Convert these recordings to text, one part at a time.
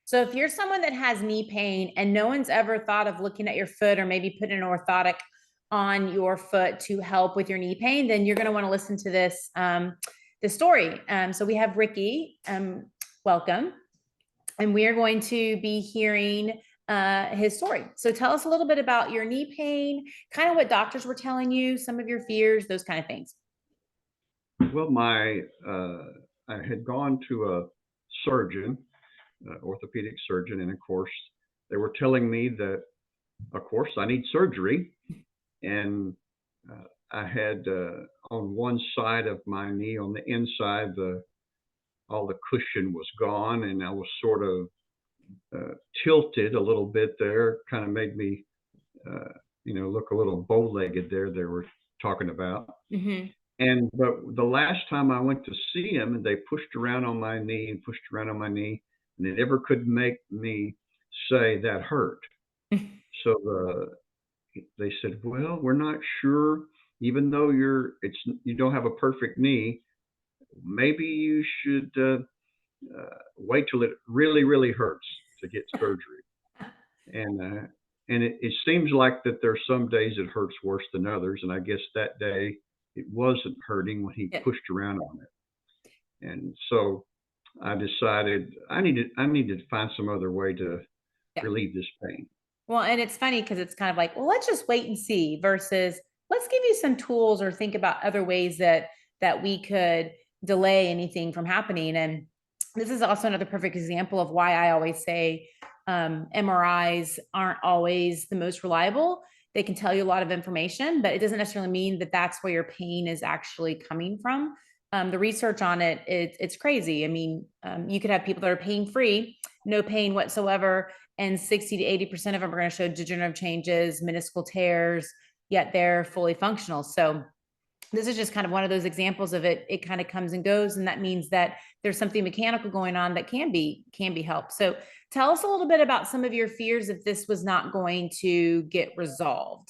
So if you're someone that has knee pain and no one's ever thought of looking at your foot or maybe putting an orthotic on your foot to help with your knee pain, then you're going to want to listen to this story. So we have Ricky. Welcome. And we are going to be hearing his story. So tell us a little bit about your knee pain, kind of what doctors were telling you, some of your fears, those kind of things. Well, I had gone to a surgeon, orthopedic surgeon, and of course, they were telling me that, of course, I need surgery, and I had on one side of my knee, on the inside, the all the cushion was gone, and I was sort of tilted a little bit there. Kind of made me, uh, look a little bow-legged there. They were talking about. Mm-hmm. But the last time I went to see him, they pushed around on my knee and pushed around on my knee, and they never could make me say that hurt. So they said, "Well, we're not sure. Even though you don't have a perfect knee, maybe you should wait till it really, really hurts to get surgery." And it seems like that there's some days it hurts worse than others, and I guess that day it wasn't hurting when he Yeah. pushed around on it. And so I decided I needed to find some other way to Yeah. relieve this pain. Well, and it's funny because it's kind of like, well, let's just wait and see versus let's give you some tools or think about other ways that we could delay anything from happening. And this is also another perfect example of why I always say MRIs aren't always the most reliable. They can tell you a lot of information, but it doesn't necessarily mean that that's where your pain is actually coming from. The research on it's crazy. I mean, you could have people that are pain free, no pain whatsoever, and 60 to 80% of them are going to show degenerative changes, meniscal tears, yet they're fully functional. So this is just kind of one of those examples of it. It kind of comes and goes, and that means that there's something mechanical going on that can be helped. So tell us a little bit about some of your fears if this was not going to get resolved.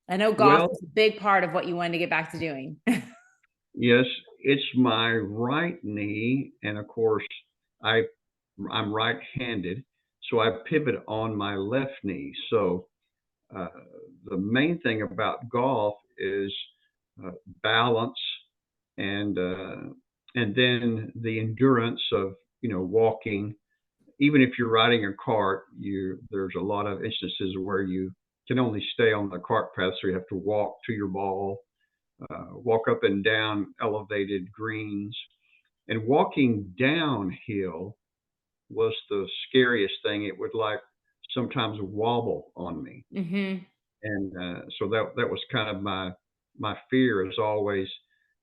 I know golf Well, is a big part of what you wanted to get back to doing. yes, it's my right knee, and of course, I I'm right-handed, so I pivot on my left knee. So uh, the main thing about golf is uh, balance and and then the endurance of walking. Even if you're riding a cart, you there's a lot of instances where you can only stay on the cart path, so you have to walk to your ball, walk up and down elevated greens, and walking downhill was the scariest thing. It would like sometimes wobble on me, Mm-hmm. and so that was kind of my fear is always.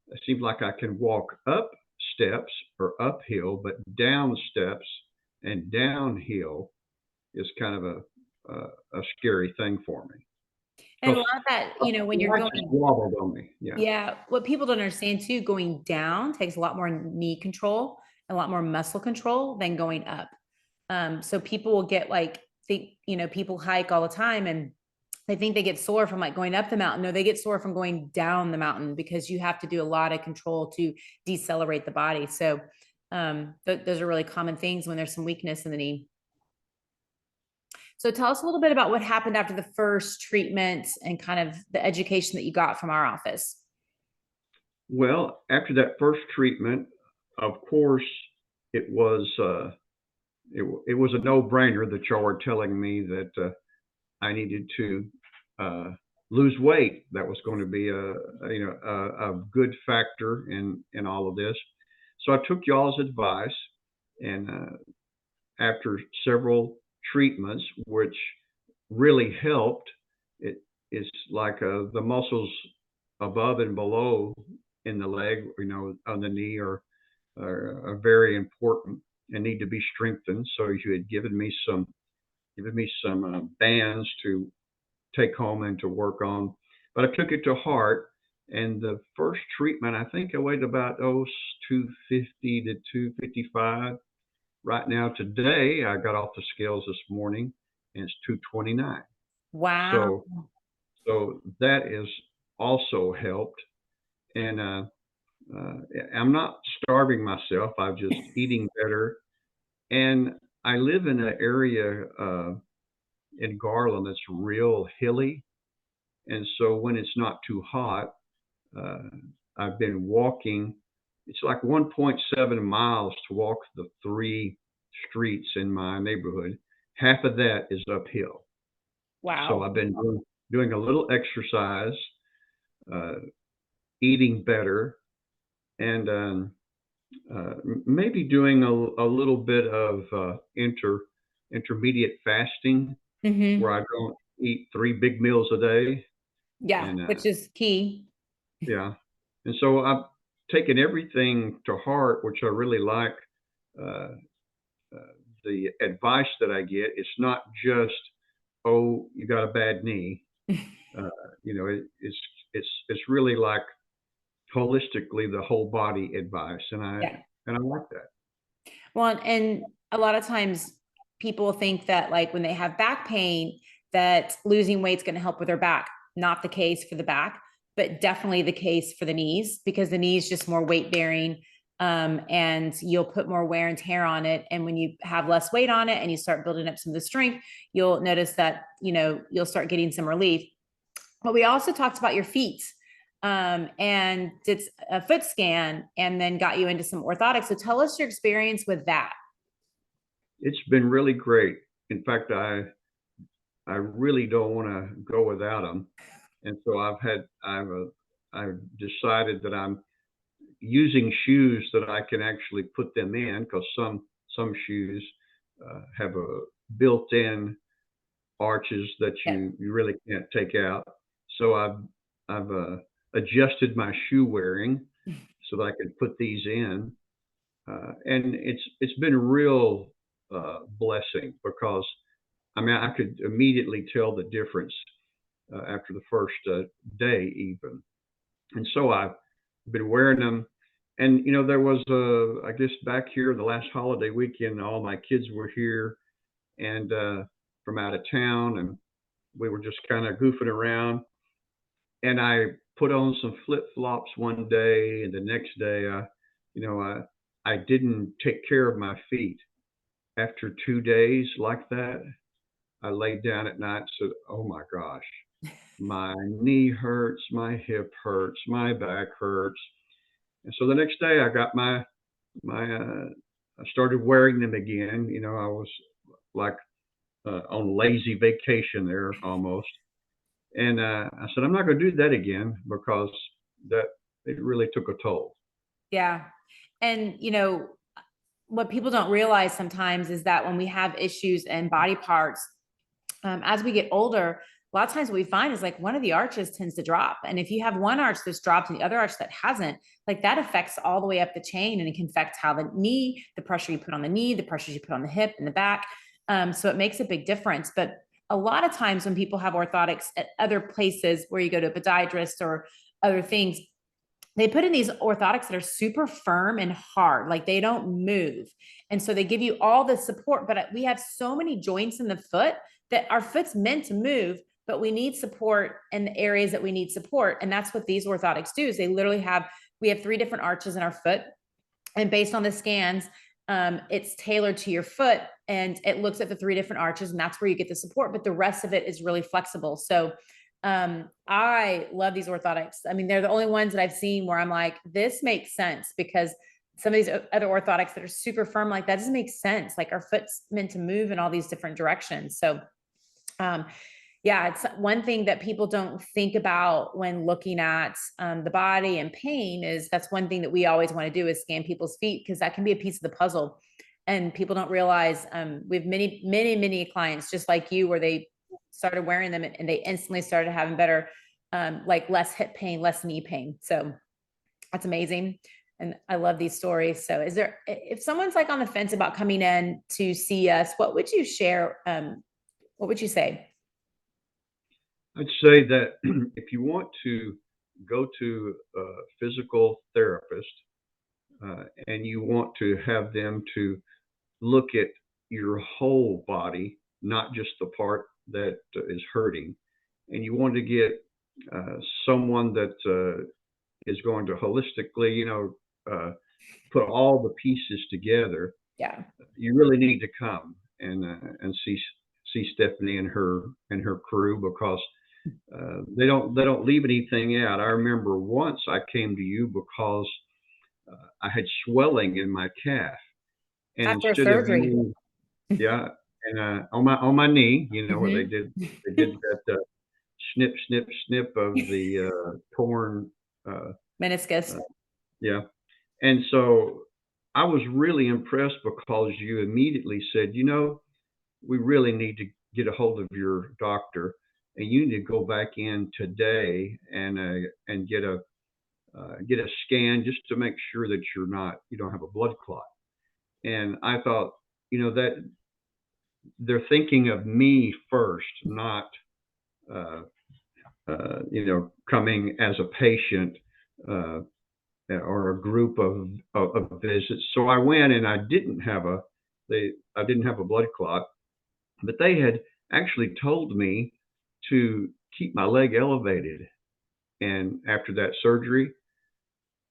It seems like I can walk up steps or uphill, but down steps and downhill is kind of a scary thing for me And a because lot of that, when you're life just going, wobbled on me. Yeah. yeah, what people don't understand too, going down takes a lot more knee control, a lot more muscle control than going up. So people will get like think, people hike all the time and they think they get sore from like going up the mountain. No, they get sore from going down the mountain because you have to do a lot of control to decelerate the body. So those are really common things when there's some weakness in the knee. So tell us a little bit about what happened after the first treatment and kind of the education that you got from our office. Well, after that first treatment, of course, it was it was a no-brainer that y'all were telling me that I needed to uh, lose weight. That was going to be a good factor in all of this. So I took y'all's advice, and after several treatments, which really helped, it is like the muscles above and below in the leg, on the knee are very important and need to be strengthened. So you had given me some bands to take home and to work on. But I took it to heart. And the first treatment, I think I weighed about 250 to 255. Right now, today, I got off the scales this morning, and it's 229. Wow. So, so that is also helped. And uh, I'm not starving myself. I'm just eating better, and I live in an area in Garland that's real hilly, and so when it's not too hot, uh, I've been walking. It's like 1.7 miles to walk the three streets in my neighborhood. Half of that is uphill. So Wow. I've been doing a little exercise, uh, eating better, and maybe doing a little bit of intermediate fasting where Hmm. I don't eat three big meals a day. Yeah, And which is key. yeah, and so I've taken everything to heart, which I really like. Uh, uh, the advice that I get, it's not just, oh, you got a bad knee. Uh, it's really like holistically the whole body advice, Yeah. and I like that. Well, and a lot of times people think that like when they have back pain, that losing weight's going to help with their back. Not the case for the back, but definitely the case for the knees because the knees just more weight bearing. And you'll put more wear and tear on it. And when you have less weight on it and you start building up some of the strength, you'll notice that, you'll start getting some relief. But we also talked about your feet, and did a foot scan and then got you into some orthotics. So tell us your experience with that. It's been really great. In fact, I really don't want to go without them, and so I've decided that I'm using shoes that I can actually put them in because some shoes have a built-in arches that Yeah. you really can't take out. So I've adjusted my shoe wearing so that I can put these in, and it's been a real blessing because I mean I could immediately tell the difference after the first day even, and so I've been wearing them. And there was I guess back here the last holiday weekend, all my kids were here and from out of town, and we were just kind of goofing around. And I put on some flip flops one day, and the next day, you know, I didn't take care of my feet. After 2 days like that, I laid down at night and said, "Oh my gosh, my knee hurts, my hip hurts, my back hurts." And so the next day, I got my I started wearing them again. I was like on lazy vacation there almost. And I said, I'm not going to do that again because that it really took a toll. Yeah. And, what people don't realize sometimes is that when we have issues in body parts, as we get older, a lot of times what we find is like one of the arches tends to drop. And if you have one arch that's dropped and the other arch that hasn't, like that affects all the way up the chain and it can affect how the knee, the pressure you put on the knee, the pressure you put on the hip and the back. So it makes a big difference. But a lot of times when people have orthotics at other places where you go to a podiatrist or other things, they put in these orthotics that are super firm and hard, like they don't move. And so they give you all the support, but we have so many joints in the foot that our foot's meant to move, but we need support in the areas that we need support. And that's what these orthotics do is we have three different arches in our foot. And based on the scans, it's tailored to your foot and it looks at the three different arches and that's where you get the support, but the rest of it is really flexible. So I love these orthotics. I mean, they're the only ones that I've seen where I'm like, this makes sense because some of these other orthotics that are super firm, like that doesn't make sense. Like our foot's meant to move in all these different directions. So, um, yeah, it's one thing that people don't think about when looking at the body and pain is that's one thing that we always want to do is scan people's feet because that can be a piece of the puzzle. And people don't realize we have many, many, many clients just like you where they started wearing them and they instantly started having better, like less hip pain, less knee pain. So that's amazing. And I love these stories. So if someone's like on the fence about coming in to see us, what would you share? What would you say? I'd say that if you want to go to a physical therapist and you want to have them to look at your whole body, not just the part that is hurting, and you want to get someone that is going to holistically, put all the pieces together. you really need to come and see Stephanie and her crew, because they don't leave anything out. I remember once I came to you because I had swelling in my calf, and After instead of surgery. you, yeah, and on my knee, you know, where Hmm. they did that snip of the torn, uh, Meniscus. uh, yeah, and so I was really impressed because you immediately said, you know, we really need to get a hold of your doctor, and you need to go back in today and get a scan just to make sure that you don't have a blood clot. And I thought, you know, that they're thinking of me first, not uh, you know, coming as a patient uh, or a group of visits. So I went and I didn't have a blood clot, but they had actually told me to keep my leg elevated. And after that surgery,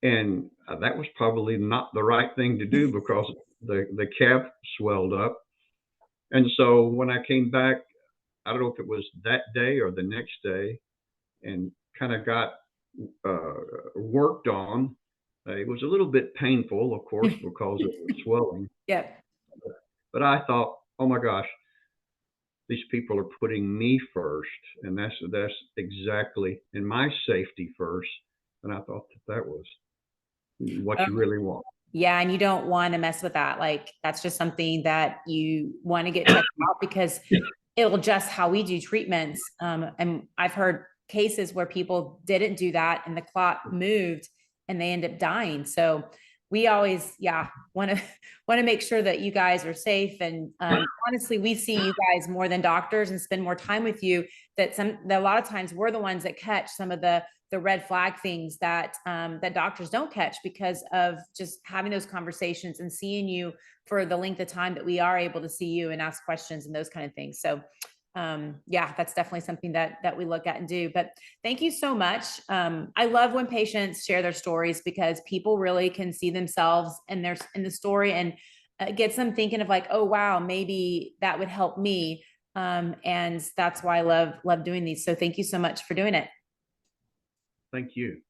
and that was probably not the right thing to do because the calf swelled up. And so when I came back, I don't know if it was that day or the next day, and kind of got uh, worked on. It was a little bit painful, of course, because of the swelling. Yep. But I thought, oh my gosh, these people are putting me first, and that's exactly in my safety first. And I thought that was what you really want. Yeah, and you don't want to mess with that. Like that's just something that you want to get checked out because it'll adjust how we do treatments. And I've heard cases where people didn't do that and the clot moved and they end up dying. So we always, yeah, want to want to make sure that you guys are safe. And honestly, we see you guys more than doctors and spend more time with you. That a lot of times we're the ones that catch some of the red flag things that that doctors don't catch because of just having those conversations and seeing you for the length of time that we are able to see you and ask questions and those kind of things. So yeah, that's definitely something that we look at and do. But thank you so much. I love when patients share their stories because people really can see themselves in the story, and gets them thinking of like, oh wow, maybe that would help me. And that's why I love doing these. So thank you so much for doing it. Thank you.